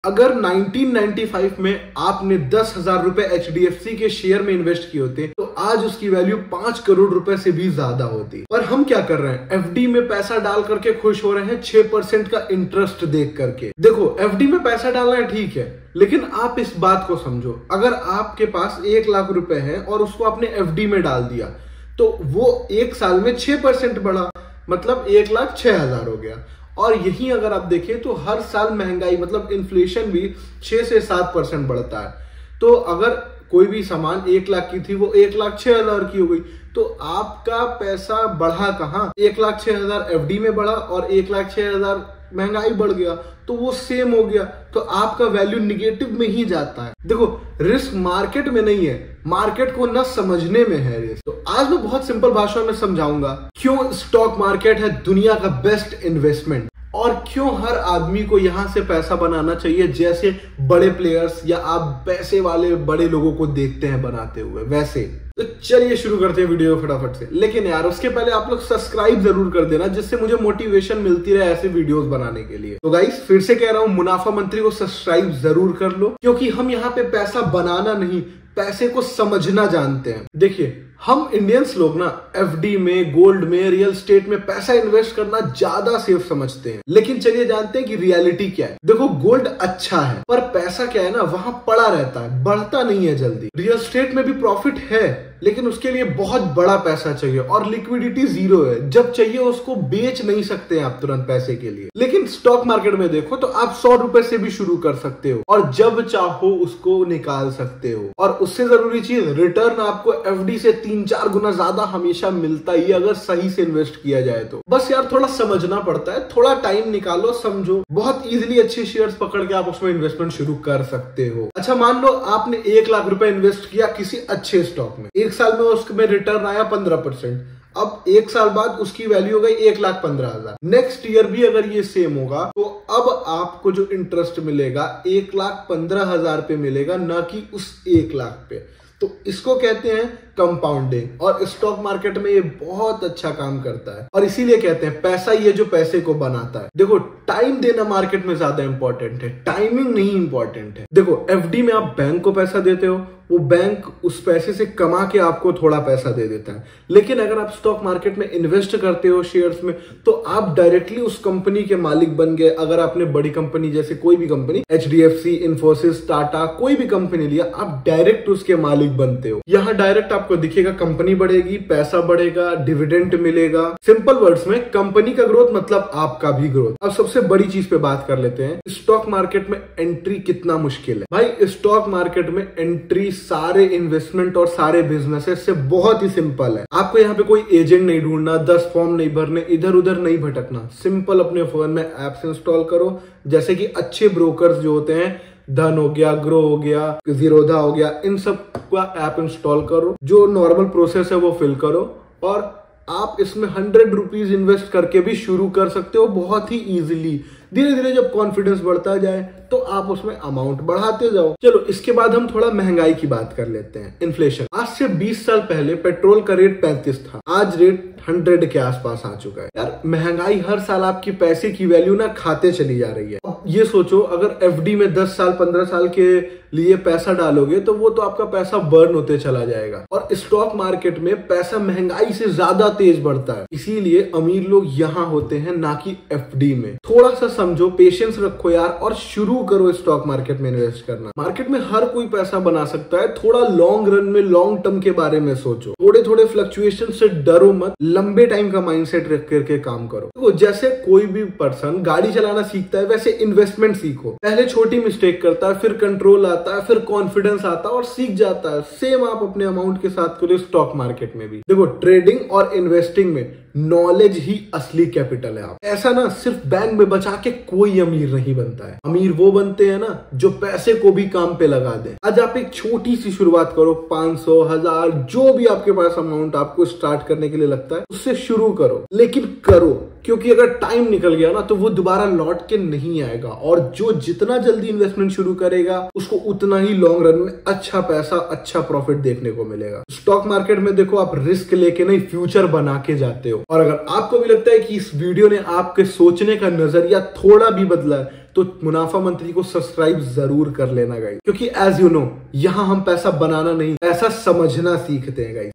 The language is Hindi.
अगर 1995 में आपने 10,000 रुपए HDFC के शेयर में इन्वेस्ट किए होते तो आज उसकी वैल्यू 5 करोड़ रुपए से भी ज्यादा होती। पर हम क्या कर रहे हैं, FD में पैसा डाल करके खुश हो रहे हैं 6% का इंटरेस्ट देख करके। देखो FD में पैसा डालना है ठीक है, लेकिन आप इस बात को समझो, अगर आपके पास 1 लाख रुपए है और उसको आपने FD में डाल दिया तो वो 1 साल में 6% बढ़ा, मतलब 1,06,000 हो गया। और यही अगर आप देखें तो हर साल महंगाई मतलब इन्फ्लेशन भी 6 से 7% बढ़ता है। तो अगर कोई भी सामान 1 लाख की थी वो 1,06,000 की हो गई, तो आपका पैसा बढ़ा कहाँ, 1,06,000 FD में बढ़ा और 1,06,000 महंगाई बढ़ गया तो वो सेम हो गया, तो आपका वैल्यू निगेटिव में ही जाता है। देखो रिस्क मार्केट में नहीं है, मार्केट को न समझने में है रिस्क। तो आज मैं बहुत सिंपल भाषा में समझाऊंगा क्यों स्टॉक मार्केट है दुनिया का बेस्ट इन्वेस्टमेंट और क्यों हर आदमी को यहां से पैसा बनाना चाहिए, जैसे बड़े प्लेयर्स या आप पैसे वाले बड़े लोगों को देखते हैं बनाते हुए वैसे। तो चलिए शुरू करते हैं वीडियो फटाफट से। लेकिन यार उसके पहले आप लोग सब्सक्राइब जरूर कर देना, जिससे मुझे मोटिवेशन मिलती रहे ऐसे वीडियोस बनाने के लिए। तो गाइस फिर से कह रहा हूं, मुनाफा मंत्री को सब्सक्राइब जरूर कर लो, क्योंकि हम यहाँ पे पैसा बनाना नहीं, पैसे को समझना जानते हैं। देखिए हम इंडियंस लोग ना FD में, गोल्ड में, रियल स्टेट में पैसा इन्वेस्ट करना ज्यादा सेफ समझते हैं, लेकिन चलिए जानते हैं कि रियलिटी क्या है। देखो गोल्ड अच्छा है, पर पैसा क्या है ना, वहां पड़ा रहता है, बढ़ता नहीं है जल्दी। रियल स्टेट में भी प्रॉफिट है, लेकिन उसके लिए बहुत बड़ा पैसा चाहिए और लिक्विडिटी 0 है। जब चाहिए उसको बेच नहीं सकते हैं आप तुरंत पैसे के लिए। लेकिन स्टॉक मार्केट में देखो तो आप 100 रुपए से भी शुरू कर सकते हो और जब चाहो उसको निकाल सकते हो। और उससे जरूरी चीज, रिटर्न आपको FD से 3-4 गुना ज्यादा हमेशा मिलता ही, अगर सही से इन्वेस्ट किया जाए तो। बस यार थोड़ा समझना पड़ता है, थोड़ा टाइम निकालो, समझो, बहुत इजीली अच्छे शेयर्स पकड़ के आप उसमें इन्वेस्टमेंट शुरू कर सकते हो। अच्छा मान लो आपने 1 लाख रुपए इन्वेस्ट किया किसी अच्छे स्टॉक में, 1 साल में उसमें रिटर्न आया 15%। अब 1 साल बाद उसकी वैल्यू हो गई 1,15,000। नेक्स्ट ईयर भी अगर ये सेम होगा तो अब आपको जो इंटरेस्ट मिलेगा 1,15,000 पे मिलेगा, ना कि उस 1 लाख पे। तो इसको कहते हैं कंपाउंडिंग, और स्टॉक मार्केट में ये बहुत अच्छा काम करता है। और इसीलिए कहते हैं पैसा ये जो पैसे को बनाता है। देखो टाइम देना मार्केट में ज्यादा इंपॉर्टेंट है, टाइमिंग नहीं इंपॉर्टेंट है। देखो FD में आप बैंक को पैसा देते हो, वो बैंक उस पैसे से कमा के आपको थोड़ा पैसा दे देता है। लेकिन अगर आप स्टॉक मार्केट में इन्वेस्ट करते हो शेयर्स में, तो आप डायरेक्टली उस कंपनी के मालिक बन गए। अगर आपने बड़ी कंपनी जैसे कोई भी कंपनी, HDFC, इन्फोसिस, टाटा, कोई भी कंपनी लिया, आप डायरेक्ट उसके मालिक बनते हो। यहाँ डायरेक्ट आपको दिखेगा कंपनी बढ़ेगी, पैसा बढ़ेगा, डिविडेंड मिलेगा। सिंपल वर्ड्स में कंपनी का ग्रोथ मतलब आपका भी ग्रोथ। अब सबसे बड़ी चीज पे बात कर लेते हैं, स्टॉक मार्केट में एंट्री कितना मुश्किल है। भाई स्टॉक मार्केट में एंट्री सारे इन्वेस्टमेंट और सारे बिजनेसेस से बहुत ही सिंपल है। आपको यहाँ पे कोई एजेंट नहीं ढूंढना, 10 फॉर्म नहीं भरने, इधर उधर नहीं भटकना। सिंपल अपने फोन में एप्स इंस्टॉल करो, जैसे कि अच्छे ब्रोकर्स जो होते हैं, धन हो गया, ग्रो हो गया, जीरोधा हो गया, इन सब का ऐप इंस्टॉल करो। जो नॉर्मल प्रोसेस है वो फिल करो और आप इसमें 100 रुपीज इन्वेस्ट करके भी शुरू कर सकते हो बहुत ही इजीली। धीरे धीरे जब कॉन्फिडेंस बढ़ता जाए तो आप उसमें अमाउंट बढ़ाते जाओ। चलो इसके बाद हम थोड़ा महंगाई की बात कर लेते हैं। इन्फ्लेशन, आज से 20 साल पहले पेट्रोल का रेट 35 था, आज रेट 100 के आसपास आ चुका है। यार महंगाई हर साल आपकी पैसे की वैल्यू ना खाते चली जा रही है। अब ये सोचो, अगर FD में 10 साल 15 साल के लिए पैसा डालोगे तो वो तो आपका पैसा बर्न होते चला जाएगा। और स्टॉक मार्केट में पैसा महंगाई से ज्यादा तेज बढ़ता है, इसीलिए अमीर लोग यहाँ होते हैं ना कि FD में। थोड़ा सा समझो, पेशेंस रखो यार और शुरू करो स्टॉक मार्केट में इन्वेस्ट करना। मार्केट में हर कोई पैसा बना सकता है, थोड़ा लॉन्ग रन में, लॉन्ग टर्म के बारे में सोचो। थोड़े थोड़े फ्लक्चुएशन से डरो मत, लंबे टाइम का माइंडसेट रख करके काम करो। तो जैसे कोई भी पर्सन गाड़ी चलाना सीखता है, वैसे इन्वेस्टमेंट सीखो। पहले छोटी मिस्टेक करता है, फिर कंट्रोल आता है, फिर कॉन्फिडेंस आता है और सीख जाता है। सेम आप अपने अमाउंट के साथ करो स्टॉक मार्केट में भी। देखो ट्रेडिंग और इन्वेस्टिंग में नॉलेज ही असली कैपिटल है। आप ऐसा ना सिर्फ बैंक में बचा के कोई अमीर नहीं बनता है। अमीर वो बनते हैं ना जो पैसे को भी काम पे लगा दे। आज आप एक छोटी सी शुरुआत करो, 500, 1000, जो भी आपके पास अमाउंट आपको स्टार्ट करने के लिए लगता है उससे शुरू करो, लेकिन करो, क्योंकि अगर टाइम निकल गया ना तो वो दोबारा लौट के नहीं आएगा। और जो जितना जल्दी इन्वेस्टमेंट शुरू करेगा उसको उतना ही लॉन्ग रन में अच्छा पैसा, अच्छा प्रॉफिट देखने को मिलेगा। स्टॉक मार्केट में देखो आप रिस्क लेके नहीं, फ्यूचर बना के जाते हो। और अगर आपको भी लगता है कि इस वीडियो ने आपके सोचने का नजरिया थोड़ा भी बदला है तो मुनाफा मंत्री को सब्सक्राइब जरूर कर लेना गाइस, क्योंकि एज यू नो यहाँ हम पैसा बनाना नहीं, पैसा समझना सीखते हैं गाइस।